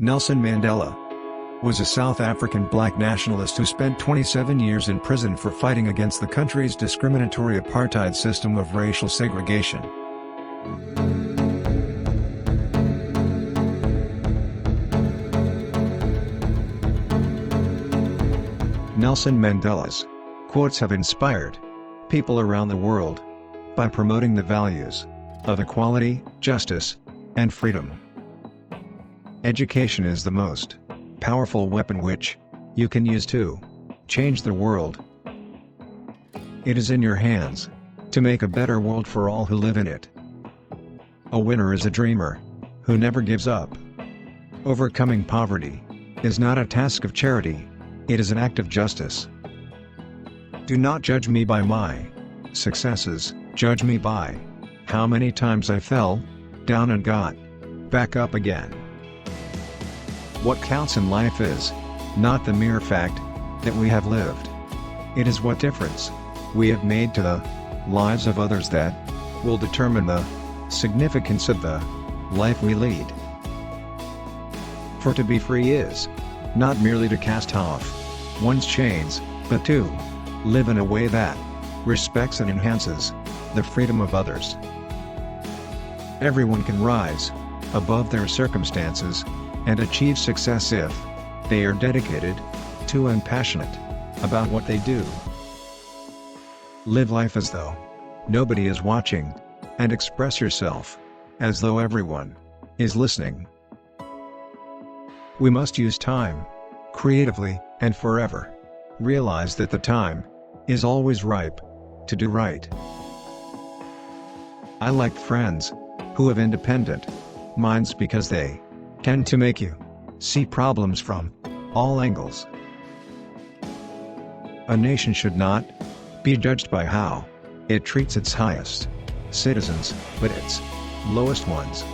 Nelson Mandela was a South African black nationalist who spent 27 years in prison for fighting against the country's discriminatory apartheid system of racial segregation. Nelson Mandela's quotes have inspired people around the world by promoting the values of equality, justice, and freedom. Education is the most powerful weapon which you can use to change the world. It is in your hands to make a better world for all who live in it. A winner is a dreamer who never gives up. Overcoming poverty is not a task of charity, it is an act of justice. Do not judge me by my successes, judge me by how many times I fell down and got back up again. What counts in life is not the mere fact that we have lived. It is what difference we have made to the lives of others that will determine the significance of the life we lead. For to be free is not merely to cast off one's chains, but to live in a way that respects and enhances the freedom of others. Everyone can rise above their circumstances and achieve success if they are dedicated to and passionate about what they do. Live life as though nobody is watching, and express yourself as though everyone is listening. We must use time creatively and forever. Realize that the time is always ripe to do right. I like friends who have independent minds because they tend to make you see problems from all angles. A nation should not be judged by how it treats its highest citizens, but its lowest ones.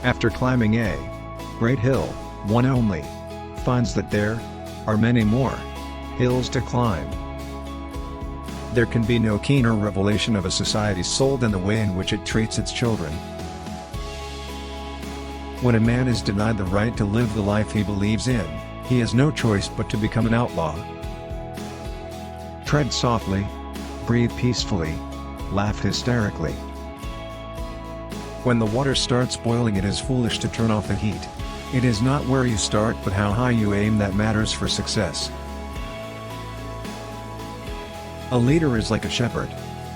After climbing a great hill, one only finds that there are many more hills to climb. There can be no keener revelation of a society's soul than the way in which it treats its children. When a man is denied the right to live the life he believes in, he has no choice but to become an outlaw. Tread softly, breathe peacefully, laugh hysterically. When the water starts boiling, it is foolish to turn off the heat. It is not where you start but how high you aim that matters for success. A leader is like a shepherd.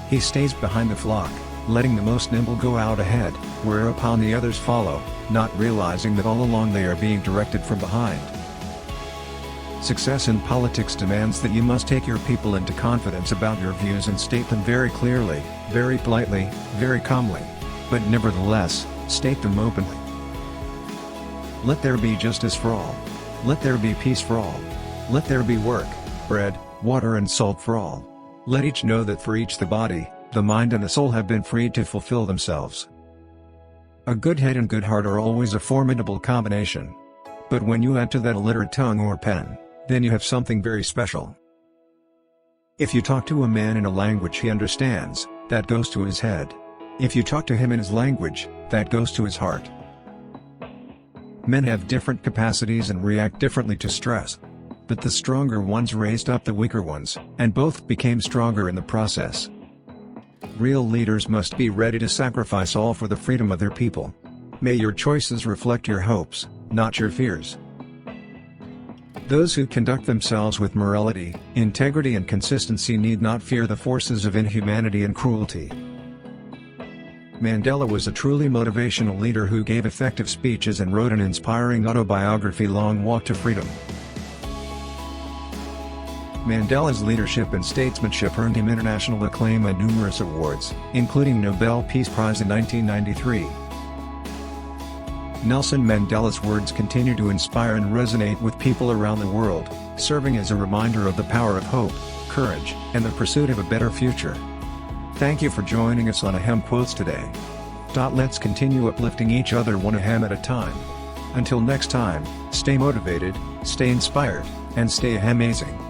He stays behind the flock, letting the most nimble go out ahead, whereupon the others follow, not realizing that all along they are being directed from behind. Success in politics demands that you must take your people into confidence about your views and state them very clearly, very politely, very calmly, but nevertheless, state them openly. Let there be justice for all. Let there be peace for all. Let there be work, bread, water and salt for all. Let each know that for each the body, the mind and the soul have been freed to fulfill themselves. A good head and good heart are always a formidable combination. But when you add to that a literate tongue or pen, then you have something very special. If you talk to a man in a language he understands, that goes to his head. If you talk to him in his language, that goes to his heart. Men have different capacities and react differently to stress. But the stronger ones raised up the weaker ones, and both became stronger in the process. Real leaders must be ready to sacrifice all for the freedom of their people. May your choices reflect your hopes, not your fears. Those who conduct themselves with morality, integrity and consistency need not fear the forces of inhumanity and cruelty. Mandela was a truly motivational leader who gave effective speeches and wrote an inspiring autobiography, Long Walk to Freedom. Mandela's leadership and statesmanship earned him international acclaim and numerous awards, including Nobel Peace Prize in 1993. Nelson Mandela's words continue to inspire and resonate with people around the world, serving as a reminder of the power of hope, courage, and the pursuit of a better future. Thank you for joining us on Ahem Quotes today. Let's continue uplifting each other one ahem at a time. Until next time, stay motivated, stay inspired, and stay ahemazing.